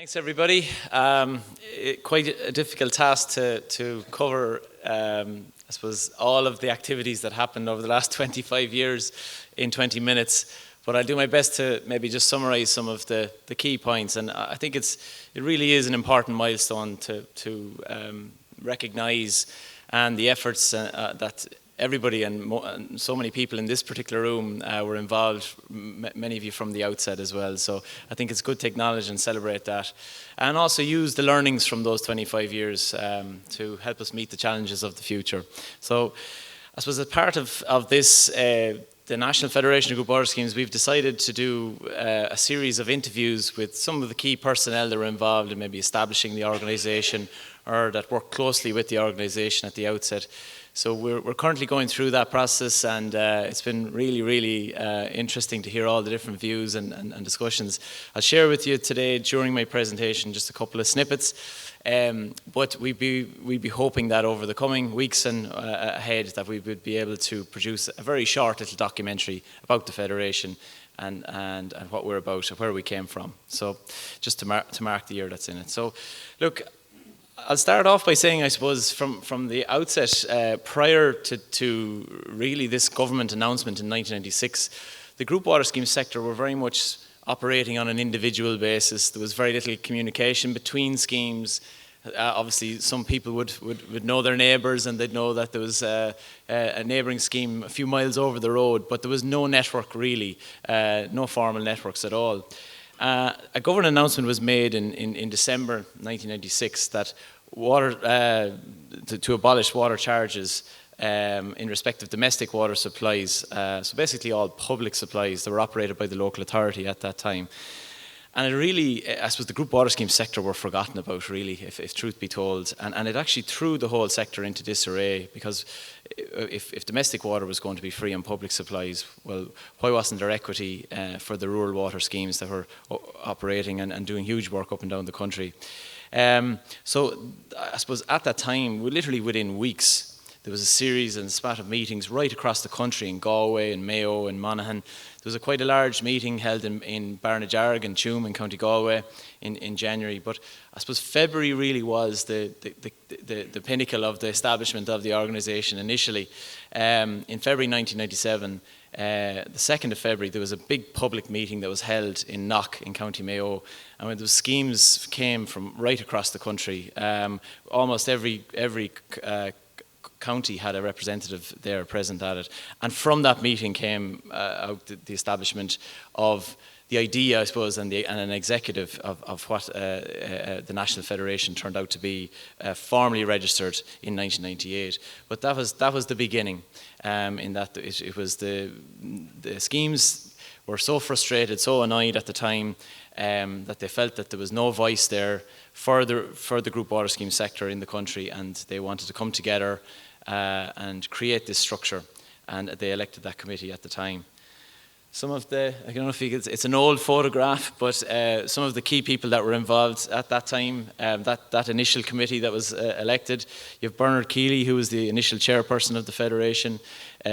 Thanks, everybody. Quite a difficult task to cover, I suppose, all of the activities that happened over the last 25 years in 20 minutes. But I'll do my best to maybe just summarize some of the key points. And I think it really is an important milestone to recognize, and the efforts that everybody and so many people in this particular room were involved, many of you from the outset as well. So I think it's good to acknowledge and celebrate that. And also use the learnings from those 25 years to help us meet the challenges of the future. So I suppose as part of this, the National Federation of Group Water Schemes, we've decided to do a series of interviews with some of the key personnel that were involved in maybe establishing the organisation or that worked closely with the organisation at the outset. So we're currently going through that process, and it's been really interesting to hear all the different views and discussions. I'll share with you today during my presentation just a couple of snippets, but we'd be hoping that over the coming weeks and ahead that we would be able to produce a very short little documentary about the Federation and what we're about, where we came from. So just to mark the year that's in it. So look, I'll start off by saying, I suppose, from the outset, prior to really this government announcement in 1996, the group water scheme sector were very much operating on an individual basis. There was very little communication between schemes. Obviously, some people would know their neighbours, and they'd know that there was a neighbouring scheme a few miles over the road, but there was no network really, no formal networks at all. A government announcement was made in December 1996 that to abolish water charges in respect of domestic water supplies, so basically all public supplies that were operated by the local authority at that time. And it really, I suppose, the group water scheme sector were forgotten about, really, if truth be told. And it actually threw the whole sector into disarray, because if domestic water was going to be free on public supplies, well, why wasn't there equity for the rural water schemes that were operating and doing huge work up and down the country? So I suppose at that time, literally within weeks, there was a series and spat of meetings right across the country in Galway and Mayo and Monaghan. There was quite a large meeting held in Barnajarg and Tuam in County Galway in January. But I suppose February really was the pinnacle of the establishment of the organisation initially. In February 1997, the 2nd of February, there was a big public meeting that was held in Knock in County Mayo. And when those schemes came from right across the country, almost every county had a representative there present at it. And from that meeting came out the establishment of the idea, I suppose, and an executive of what the National Federation turned out to be, formally registered in 1998. But that was the beginning, in that it was the schemes were so frustrated, so annoyed at the time, that they felt that there was no voice there for the group water scheme sector in the country, and they wanted to come together and create this structure, and they elected that committee at the time. Some of I don't know if it's an old photograph, but some of the key people that were involved at that time, that initial committee that was elected, you have Bernard Keeley, who was the initial chairperson of the Federation,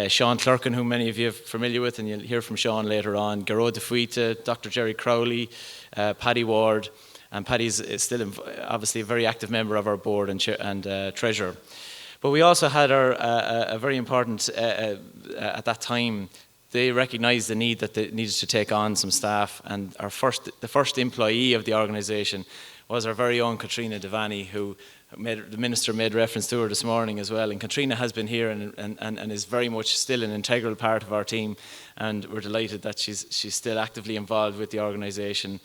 Sean Clerkin, who many of you are familiar with, and you'll hear from Sean later on, Garot de Fuita, Dr. Jerry Crowley, Paddy Ward, and Paddy's still obviously a very active member of our board and treasurer. But we also had a very important, at that time, they recognised the need that they needed to take on some staff, and the first employee of the organisation was our very own Katrina Devaney, who the Minister made reference to her this morning as well. And Katrina has been here and is very much still an integral part of our team, and we're delighted that she's still actively involved with the organisation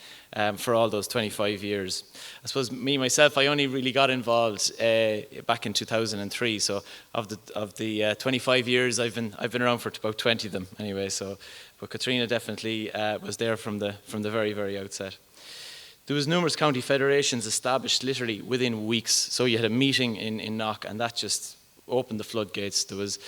for all those 25 years. I suppose myself, I only really got involved back in 2003. So of the 25 years, I've been around for about 20 of them anyway. So, but Katrina definitely was there from the very outset. There was numerous county federations established literally within weeks. So you had a meeting in Knock, and that just opened the floodgates. There was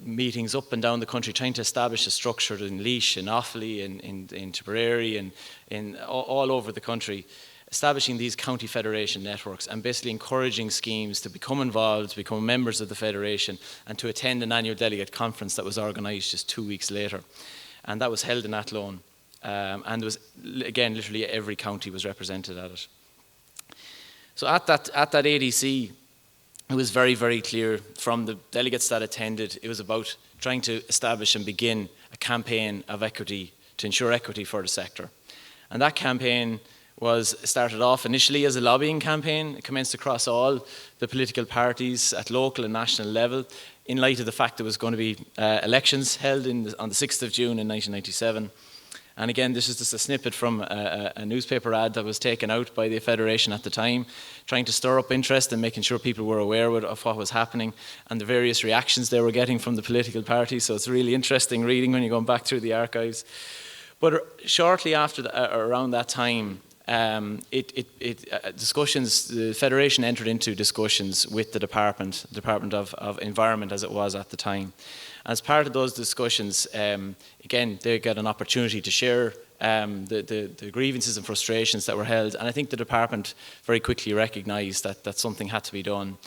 meetings up and down the country trying to establish a structure in Laois, in Offaly, in Tipperary, and in all over the country, establishing these county federation networks and basically encouraging schemes to become involved, to become members of the federation, and to attend an annual delegate conference that was organised just 2 weeks later. And that was held in Athlone. And there was, again, literally every county was represented at it. So at that ADC, it was very, very clear from the delegates that attended, it was about trying to establish and begin a campaign of equity to ensure equity for the sector. And that campaign started off initially as a lobbying campaign. It commenced across all the political parties at local and national level, in light of the fact there was going to be elections held on the 6th of June in 1997. And again, this is just a snippet from a newspaper ad that was taken out by the Federation at the time, trying to stir up interest and making sure people were aware of what was happening and the various reactions they were getting from the political parties. So it's really interesting reading when you're going back through the archives. But shortly after, around that time, discussions, the Federation entered into discussions with the Department of Environment as it was at the time. As part of those discussions, again, they got an opportunity to share the grievances and frustrations that were held, and I think the department very quickly recognised that something had to be done.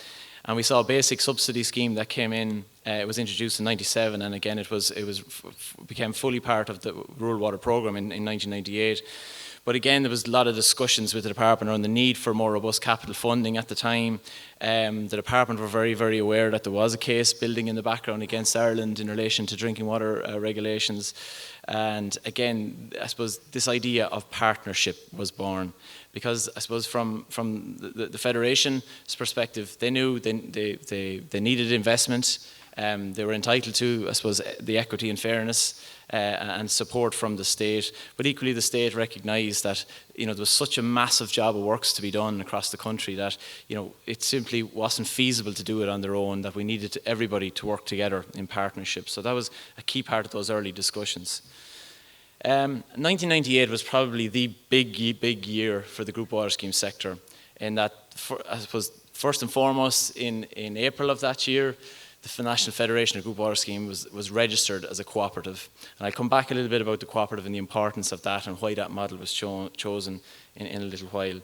And we saw a basic subsidy scheme that came in. It was introduced in '97, and again, it became fully part of the rural water programme in 1998. But again, there was a lot of discussions with the department around the need for more robust capital funding at the time. The department were very, very aware that there was a case building in the background against Ireland in relation to drinking water regulations. And again, I suppose this idea of partnership was born, because I suppose from the Federation's perspective, they knew they needed investment. They were entitled to, I suppose, the equity and fairness and support from the state, but equally the state recognised that there was such a massive job of works to be done across the country that it simply wasn't feasible to do it on their own, that we needed everybody to work together in partnership. So that was a key part of those early discussions. 1998 was probably the big year for the group water scheme sector, in that, I suppose, first and foremost, in April of that year, the National Federation of Group Water Scheme was registered as a cooperative. And I'll come back a little bit about the cooperative and the importance of that and why that model was chosen in a little while.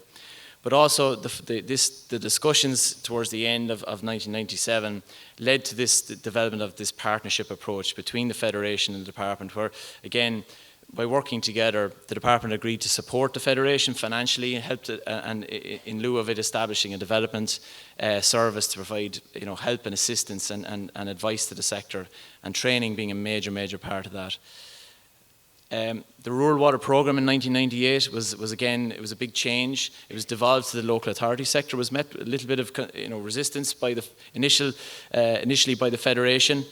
But also the discussions towards the end of 1997 led to this development of this partnership approach between the Federation and the department, where, again, by working together, the department agreed to support the Federation financially and helped it, and in lieu of it establishing a development service to provide help and assistance and advice to the sector, and training being a major part of that. The rural water programme in 1998 was again, it was a big change. It was devolved to the local authority sector. Was met with a little bit of resistance by the initially by the Federation,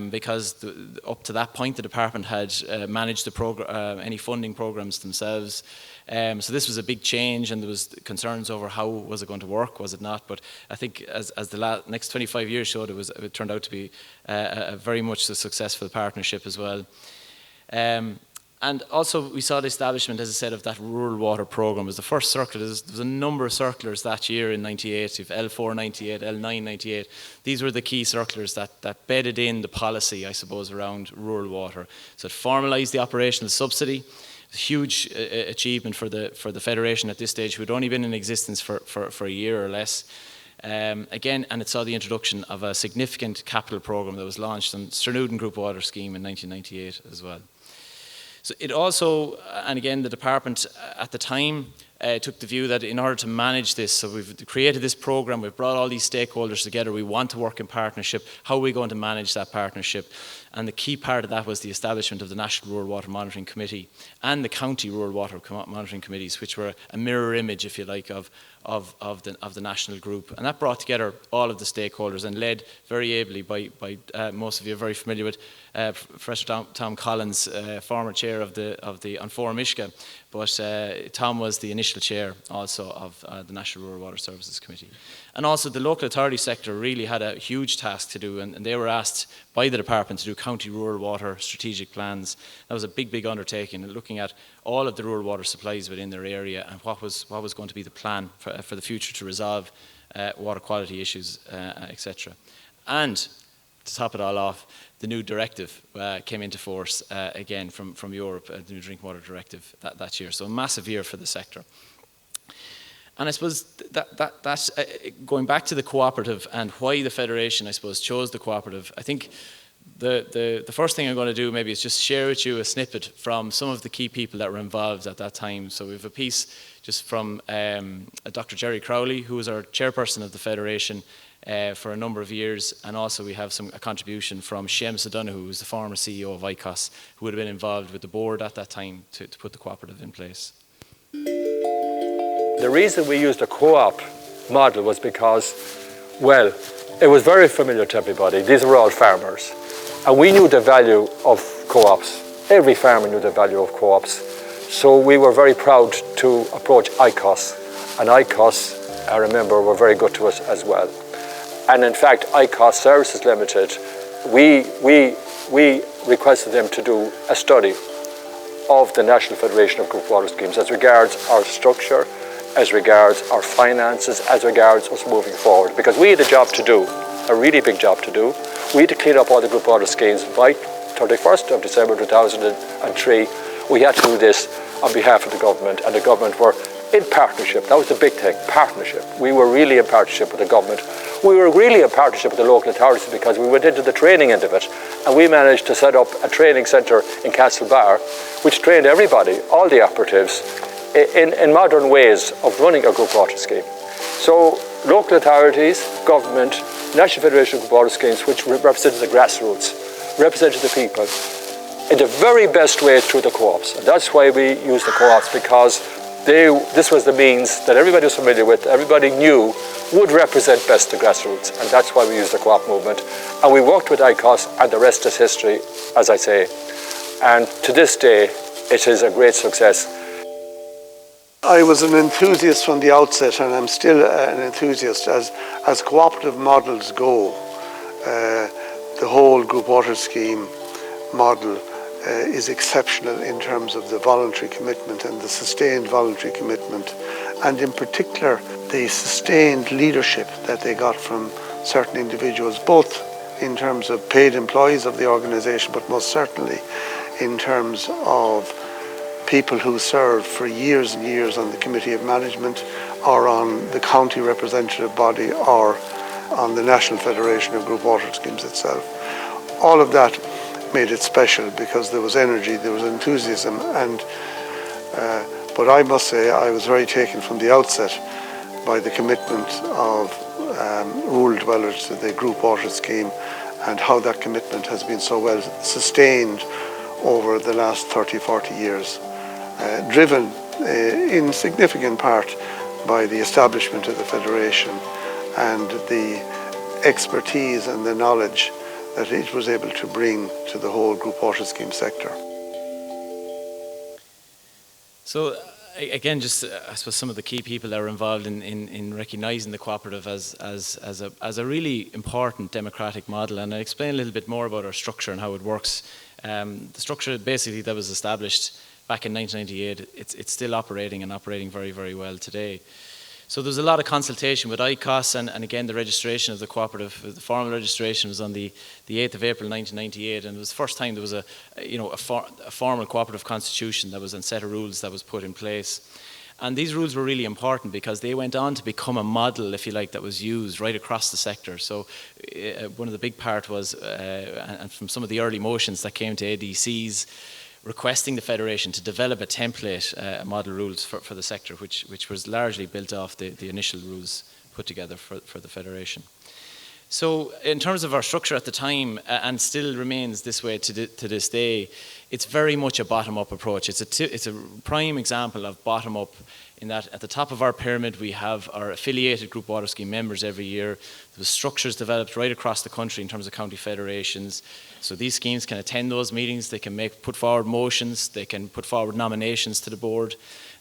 because up to that point the department had managed any funding programmes themselves. So this was a big change, and there was concerns over how was it going to work, was it not? But I think as the next 25 years showed, it turned out to be a very much a successful partnership as well. And also we saw the establishment, as I said, of that rural water programme. It was the first circular. There was a number of circulars that year in 98. You've L4 98, L9 98. These were the key circulars that bedded in the policy, I suppose, around rural water. So it formalised the operational subsidy. It was a huge achievement for the Federation at this stage, who had only been in existence for a year or less. Again, and it saw the introduction of a significant capital programme that was launched on Sternuden Group Water Scheme in 1998 as well. So it also, and again, the department at the time took the view that in order to manage this, so we've created this programme, we've brought all these stakeholders together, we want to work in partnership. How are we going to manage that partnership? And the key part of that was the establishment of the National Rural Water Monitoring Committee and the County Rural Water Monitoring Committees, which were a mirror image, if you like, of the national group. And that brought together all of the stakeholders and led very ably by most of you are very familiar with Professor Tom Collins, former chair of the on Forum Ishka, but Tom was the initial chair also of the National Rural Water Services Committee. And also the local authority sector really had a huge task to do, and they were asked by the department to do county rural water strategic plans. That was a big undertaking, looking at all of the rural water supplies within their area and what was going to be the plan for the future to resolve water quality issues, etc. And to top it all off, the new directive came into force again from Europe, the new drinking water directive that year. So a massive year for the sector. And I suppose that's going back to the cooperative and why the Federation, I suppose, chose the cooperative. I think The first thing I'm going to do maybe is just share with you a snippet from some of the key people that were involved at that time. So we have a piece just from Dr. Jerry Crowley, who was our chairperson of the Federation for a number of years, and also we have a contribution from Seamus O'Donoghue, who was the former CEO of ICOS, who would have been involved with the board at that time to put the cooperative in place. The reason we used a co-op model was because, well, it was very familiar to everybody. These were all farmers. And we knew the value of co-ops. Every farmer knew the value of co-ops. So we were very proud to approach ICOS. And ICOS, I remember, were very good to us as well. And in fact, ICOS Services Limited, we requested them to do a study of the National Federation of Group Water Schemes as regards our structure, as regards our finances, as regards us moving forward. Because we had a job to do, a really big job to do. We had to clean up all the group water schemes by 31st of December 2003. We had to do this on behalf of the government, and the government were in partnership. That was the big thing, partnership. We were really in partnership with the government. We were really in partnership with the local authorities because we went into the training end of it, and we managed to set up a training centre in Castlebar, which trained everybody, all the operatives, in modern ways of running a group water scheme. So local authorities, government, National Federation of Group Water Schemes, which represented the grassroots, represented the people, in the very best way through the co-ops. And that's why we used the co-ops, because this was the means that everybody was familiar with, everybody knew would represent best the grassroots. And that's why we used the co-op movement. And we worked with ICOS, and the rest is history, as I say. And to this day, it is a great success. I was an enthusiast from the outset, and I'm still an enthusiast. As cooperative models go, the whole group water scheme model is exceptional in terms of the voluntary commitment and the sustained voluntary commitment, and in particular the sustained leadership that they got from certain individuals, both in terms of paid employees of the organisation, but most certainly in terms of people who served for years and years on the Committee of Management or on the county representative body or on the National Federation of Group Water Schemes itself. All of that made it special because there was energy, there was enthusiasm, and but I must say I was very taken from the outset by the commitment of rural dwellers to the Group Water Scheme and how that commitment has been so well sustained over the last 30-40 years. Driven in significant part by the establishment of the Federation and the expertise and the knowledge that it was able to bring to the whole group water scheme sector. So again, just I suppose some of the key people that were involved in recognising the cooperative as a really important democratic model, and I'll explain a little bit more about our structure and how it works. The structure basically that was established back in 1998, it's still operating and operating very, very well today. So there's a lot of consultation with ICOS, and again the registration of the cooperative, the formal registration was on the 8th of April 1998, and it was the first time there was a formal cooperative constitution that was a set of rules that was put in place. And these rules were really important because they went on to become a model, if you like, that was used right across the sector. So one of the big part was, and from some of the early motions that came to ADCs, requesting the Federation to develop a template, model rules for the sector, which was largely built off the initial rules put together for the Federation. So in terms of our structure at the time, and still remains this way to this day, it's very much a bottom-up approach. It's a prime example of bottom-up in that at the top of our pyramid we have our affiliated group water scheme members every year. There was structures developed right across the country in terms of county federations. So these schemes can attend those meetings, they can put forward motions, they can put forward nominations to the board.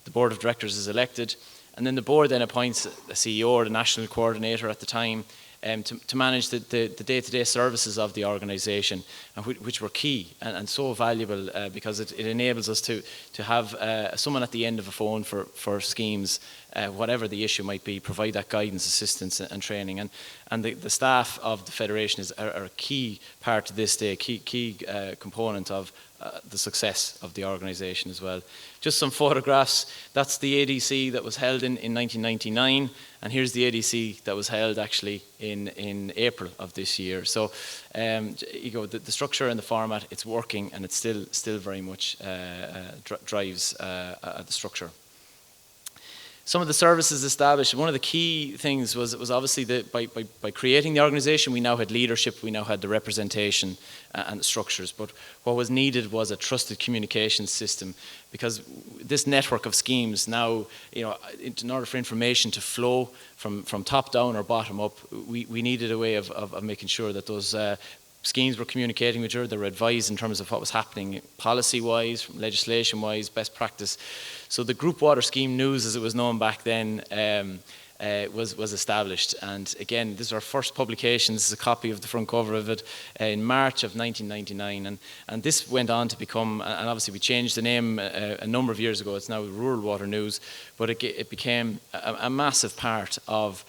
The board of directors is elected, and then the board then appoints a CEO or the national coordinator at the time to manage the day-to-day services of the organisation, which were key and so valuable because it enables us to have someone at the end of a phone for schemes, whatever the issue might be, provide that guidance, assistance and training. And the staff of the Federation are a key part to this day, key component of the success of the organisation as well. Just some photographs. That's the ADC that was held in 1999, and here's the ADC that was held actually in April of this year. So the structure and the format, it's working, and it still very much drives the structure. Some of the services established, one of the key things was obviously that by creating the organisation, we now had leadership, we now had the representation and the structures. But what was needed was a trusted communication system, because this network of schemes now, in order for information to flow from top down or bottom up, we needed a way of making sure that those schemes were communicating with each other. They were advised in terms of what was happening policy-wise, legislation-wise, best practice. So the Group Water Scheme News, as it was known back then, was established. And again, this is our first publication. This is a copy of the front cover of it in March of 1999. And this went on to become, and obviously we changed the name a number of years ago. It's now Rural Water News, but it became a massive part of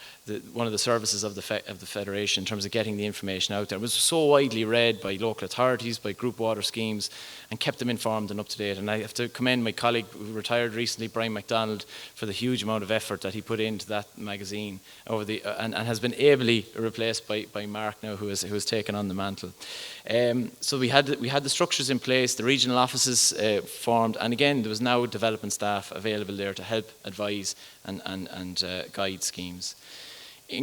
one of the services of the Federation in terms of getting the information out there. It was so widely read by local authorities, by group water schemes, and kept them informed and up to date. And I have to commend my colleague who retired recently, Brian MacDonald, for the huge amount of effort that he put into that magazine and has been ably replaced by Mark now, who has taken on the mantle. So we had the structures in place, the regional offices formed, and again there was now development staff available there to help advise and guide schemes.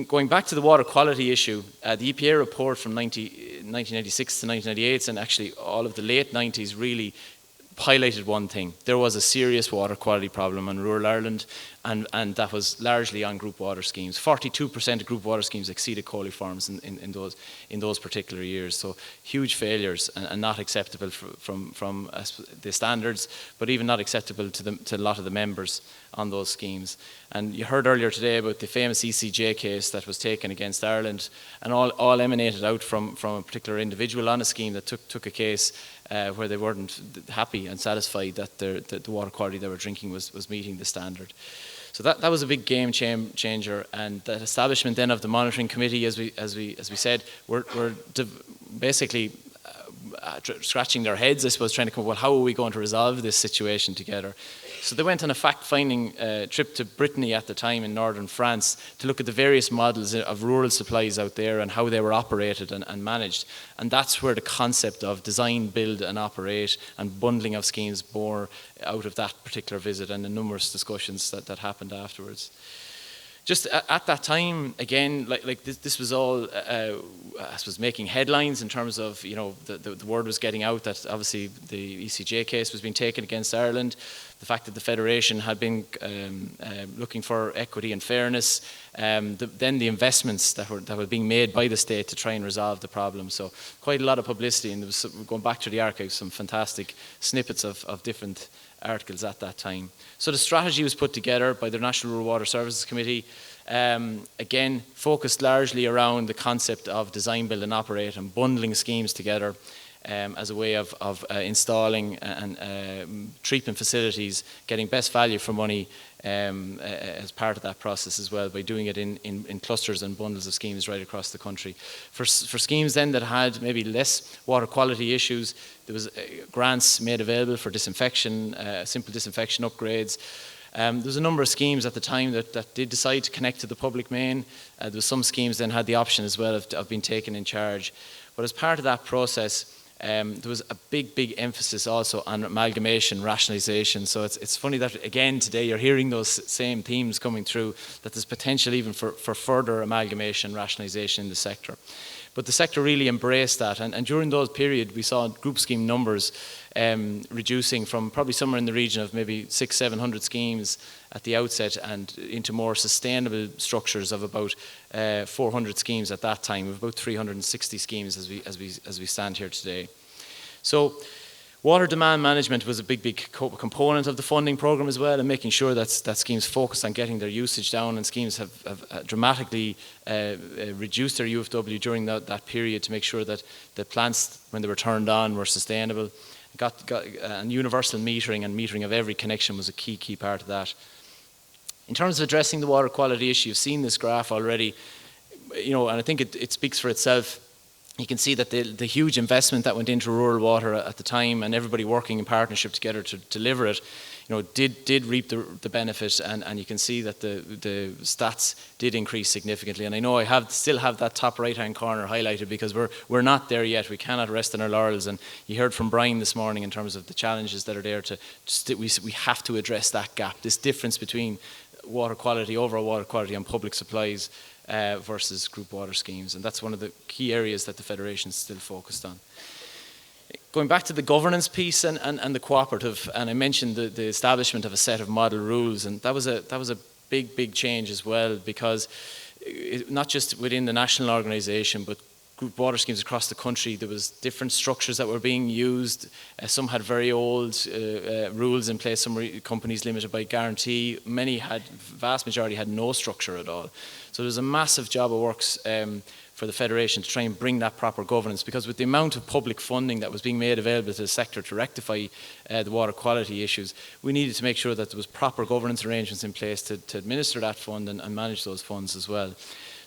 Going back to the water quality issue, the EPA report from 1996 to 1998, and actually all of the late 90s, really highlighted one thing. There was a serious water quality problem in rural Ireland, and that was largely on group water schemes. 42% of group water schemes exceeded coliforms in those particular years. So huge failures, and not acceptable from the standards, but even not acceptable to a lot of the members on those schemes. And you heard earlier today about the famous ECJ case that was taken against Ireland, and all emanated out from a particular individual on a scheme that took a case where they weren't happy and satisfied that the water quality they were drinking was meeting the standard. So that was a big game changer, and that establishment then of the monitoring committee, as we said, were basically scratching their heads, I suppose, trying to come up with, well, how are we going to resolve this situation together? So they went on a fact-finding trip to Brittany at the time in northern France to look at the various models of rural supplies out there and how they were operated and managed. And that's where the concept of design, build and operate and bundling of schemes bore out of that particular visit and the numerous discussions that happened afterwards. Just at that time, again, like this was all, I suppose, making headlines in terms of, the word was getting out that obviously the ECJ case was being taken against Ireland, the fact that the Federation had been looking for equity and fairness, then the investments that were being made by the state to try and resolve the problem. So quite a lot of publicity, and there was, going back to the archives, some fantastic snippets of different articles at that time. So the strategy was put together by the National Rural Water Services Committee, again focused largely around the concept of design, build and operate and bundling schemes together as a way of installing and treatment facilities, getting best value for money as part of that process as well, by doing it in clusters and bundles of schemes right across the country. For schemes then that had maybe less water quality issues, there was grants made available for disinfection, simple disinfection upgrades. There was a number of schemes at the time that did decide to connect to the public main. There was some schemes then had the option as well of being taken in charge. But as part of that process, there was a big emphasis also on amalgamation, rationalisation. So it's funny that again today you're hearing those same themes coming through, that there's potential even for further amalgamation, rationalisation in the sector. But the sector really embraced that, and during those periods we saw group scheme numbers reducing from probably somewhere in the region of maybe 600-700 schemes at the outset, and into more sustainable structures of about 400 schemes at that time, of about 360 schemes as we stand here today. So water demand management was a big component of the funding programme as well, and making sure that schemes focused on getting their usage down, and schemes have dramatically reduced their UFW during that period to make sure that the plants, when they were turned on, were sustainable. And universal metering and metering of every connection was a key part of that. In terms of addressing the water quality issue, you've seen this graph already, and I think it speaks for itself. you can see that the huge investment that went into rural water at the time, and everybody working in partnership together to deliver it, did reap the benefit, and you can see that the stats did increase significantly. And I know I still have that top right-hand corner highlighted, because we're not there yet. We cannot rest on our laurels, and you heard from Brian this morning in terms of the challenges that are there. We have to address that gap, this difference between water quality, overall water quality, and public supplies versus group water schemes, and that's one of the key areas that the Federation is still focused on. Going back to the governance piece and the cooperative, and I mentioned the establishment of a set of model rules, and that was a big change as well, because not just within the national organisation, but group water schemes across the country, there was different structures that were being used. Some had very old rules in place. Some companies limited by guarantee. Vast majority had no structure at all. So there's a massive job of works for the Federation to try and bring that proper governance, because with the amount of public funding that was being made available to the sector to rectify the water quality issues, we needed to make sure that there was proper governance arrangements in place to administer that fund and manage those funds as well.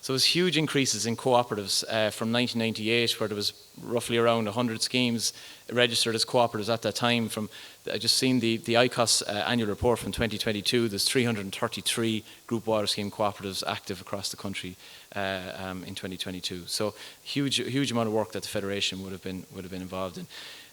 So there was huge increases in cooperatives from 1998, where there was roughly around 100 schemes registered as cooperatives at that time. I just seen the ICOS annual report from 2022. There's 333 group water scheme cooperatives active across the country in 2022. So huge amount of work that the Federation would have been involved in.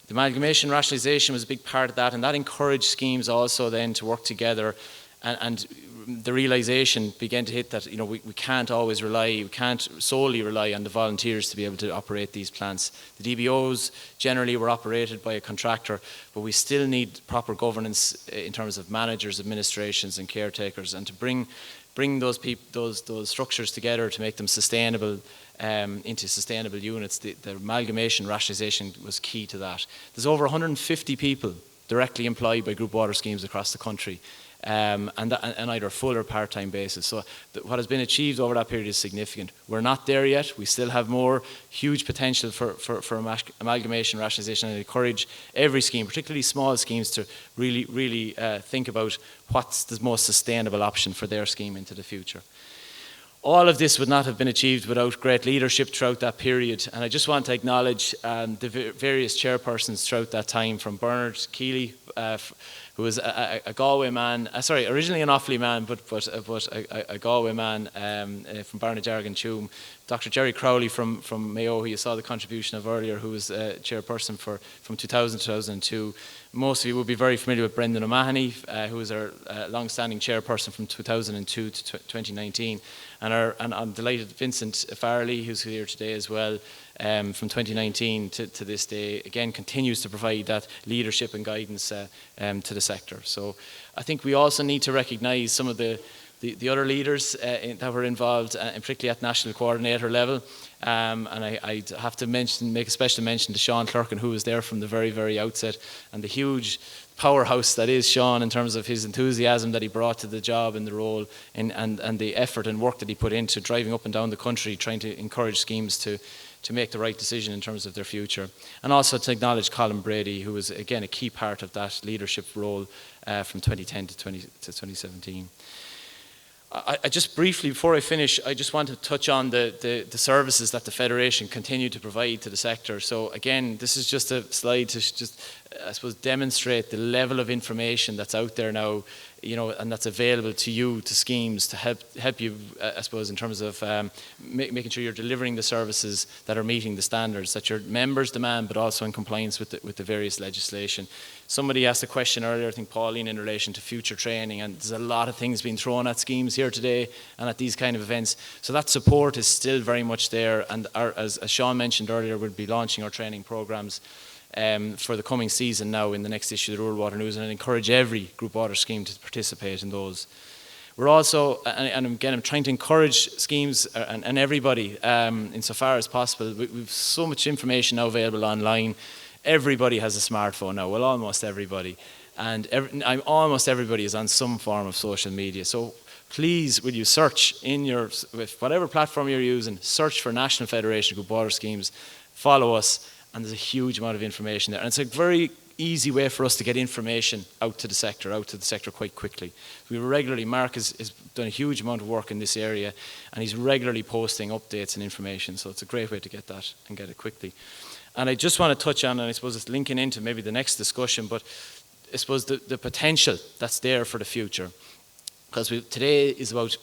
The amalgamation rationalisation was a big part of that, and that encouraged schemes also then to work together. And the realisation began to hit that we can't always we can't solely rely on the volunteers to be able to operate these plants. The DBOs generally were operated by a contractor, but we still need proper governance in terms of managers, administrations and caretakers, and to bring those structures together to make them sustainable into sustainable units. The amalgamation rationalisation was key to that. There's over 150 people directly employed by group water schemes across the country. And either full or part-time basis. So what has been achieved over that period is significant. We're not there yet. We still have more huge potential for amalgamation rationalisation, and I encourage every scheme, particularly small schemes, to really think about what's the most sustainable option for their scheme into the future. All of this would not have been achieved without great leadership throughout that period, and I just want to acknowledge the various chairpersons throughout that time, from Bernard Keeley, who was a Galway man, originally an Offaly man, but a Galway man from Barnajargan, Dr. Jerry Crowley from Mayo, who you saw the contribution of earlier, who was chairperson from 2000 to 2002. Most of you will be very familiar with Brendan O'Mahony, who was our long-standing chairperson from 2002 to 2019. And I'm delighted Vincent Farley, who's here today as well, from 2019 to this day, again continues to provide that leadership and guidance to the sector. So I think we also need to recognise some of the other leaders that were involved, and particularly at national coordinator level. And I have to make a special mention to Sean Clerkin, who was there from the very outset, and the huge powerhouse that is Sean in terms of his enthusiasm that he brought to the job and the role, and the effort and work that he put into driving up and down the country, trying to encourage schemes to make the right decision in terms of their future. And also to acknowledge Colin Brady, who was again a key part of that leadership role from 2010 to 2017. I just briefly, before I finish, I just want to touch on the services that the Federation continue to provide to the sector. So again, this is just a slide to just, I suppose, demonstrate the level of information that's out there now, and that's available to you, to schemes, to help you, I suppose, in terms of making sure you're delivering the services that are meeting the standards that your members demand, but also in compliance with the various legislation. Somebody asked a question earlier, I think Pauline, in relation to future training, and there's a lot of things being thrown at schemes here today and at these kind of events. So that support is still very much there, and as Sean mentioned earlier, we'll be launching our training programs for the coming season now in the next issue of the Rural Water News, and I encourage every group water scheme to participate in those. We're also, and again, I'm trying to encourage schemes and everybody insofar as possible. We've so much information now available online. Everybody has a smartphone now, well, almost everybody. And almost everybody is on some form of social media. So please, will you search with whatever platform you're using, search for National Federation of Group Water Schemes, follow us, and there's a huge amount of information there. And it's a very easy way for us to get information out to the sector quite quickly. We regularly, Mark has done a huge amount of work in this area, and he's regularly posting updates and information, so it's a great way to get that and get it quickly. And I just want to touch on, and I suppose it's linking into maybe the next discussion, but I suppose the potential that's there for the future. Because today is about,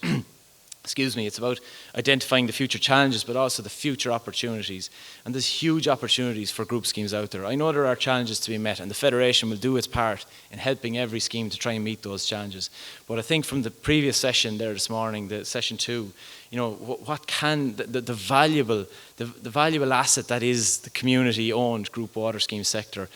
it's about identifying the future challenges, but also the future opportunities. And there's huge opportunities for group schemes out there. I know there are challenges to be met, and the Federation will do its part in helping every scheme to try and meet those challenges. But I think from the previous session there this morning, the session 2, what can the valuable asset that is the community-owned group water scheme sector,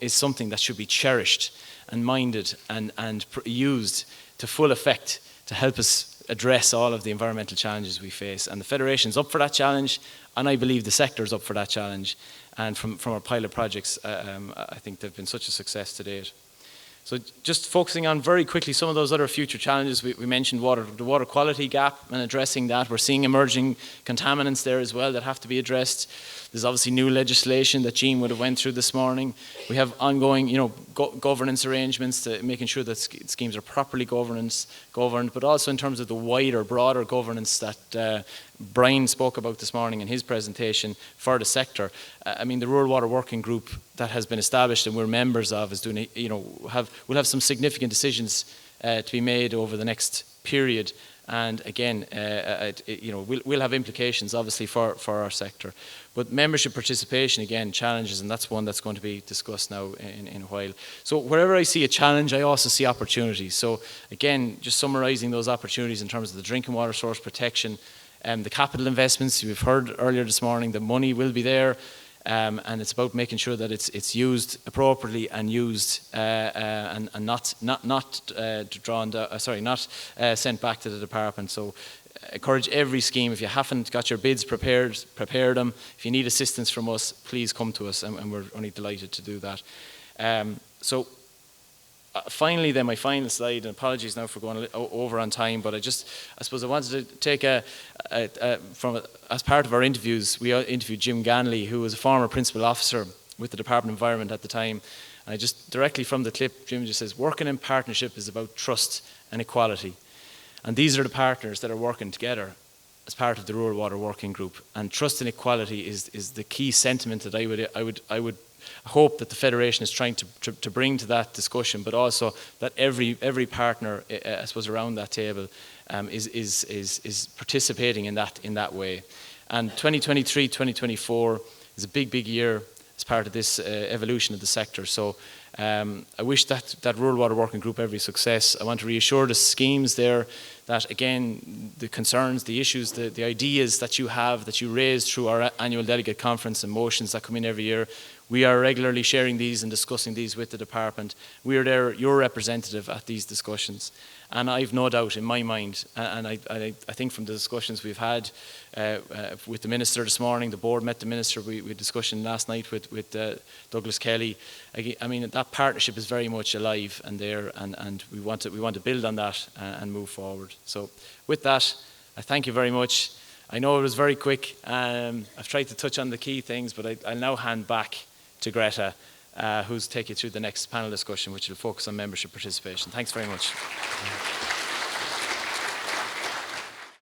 is something that should be cherished and minded and used to full effect to help us address all of the environmental challenges we face. And the Federation's up for that challenge, and I believe the sector's up for that challenge. And from our pilot projects, I think they've been such a success to date. So just focusing on very quickly some of those other future challenges. We mentioned the water quality gap and addressing that. We're seeing emerging contaminants there as well that have to be addressed. There's obviously new legislation that Deane would have went through this morning. We have ongoing, governance arrangements to making sure that schemes are properly governed, but also in terms of the wider, broader governance that Brian spoke about this morning in his presentation for the sector. The Rural Water Working Group that has been established and we're members of is doing, will have some significant decisions to be made over the next period. And again, we'll have implications obviously for our sector. But membership participation, again, challenges, and that's one that's going to be discussed now in a while. So wherever I see a challenge, I also see opportunities. So again, just summarising those opportunities in terms of the drinking water source protection, the capital investments, we've heard earlier this morning, the money will be there. And it's about making sure that it's used appropriately and used and not sent back to the department. So encourage every scheme. If you haven't got your bids prepared, prepare them. If you need assistance from us, please come to us, and we're only delighted to do that. Finally, then, my final slide, and apologies now for going over on time, but I suppose I wanted to take as part of our interviews, we interviewed Jim Ganley, who was a former principal officer with the Department of Environment at the time. And I just, directly from the clip, Jim just says, working in partnership is about trust and equality. And these are the partners that are working together as part of the Rural Water Working Group. And trust and equality is the key sentiment that I would hope that the Federation is trying to bring to that discussion, but also that every partner, I suppose, around that table is participating in that way. And 2023, 2024 is a big year as part of this evolution of the sector. So I wish that Rural Water Working Group every success. I want to reassure the schemes there that, again, the concerns, the issues, the ideas that you have, that you raise through our annual delegate conference and motions that come in every year, we are regularly sharing these and discussing these with the department. We are there, your representative at these discussions. And I've no doubt in my mind, and I think from the discussions we've had with the Minister this morning, the board met the Minister, we had a discussion last night with Douglas Kelly. That partnership is very much alive and there, and we want to build on that and move forward. So with that, I thank you very much. I know it was very quick. I've tried to touch on the key things, but I'll now hand back to Greta, who's take you through the next panel discussion, which will focus on membership participation. Thanks very much.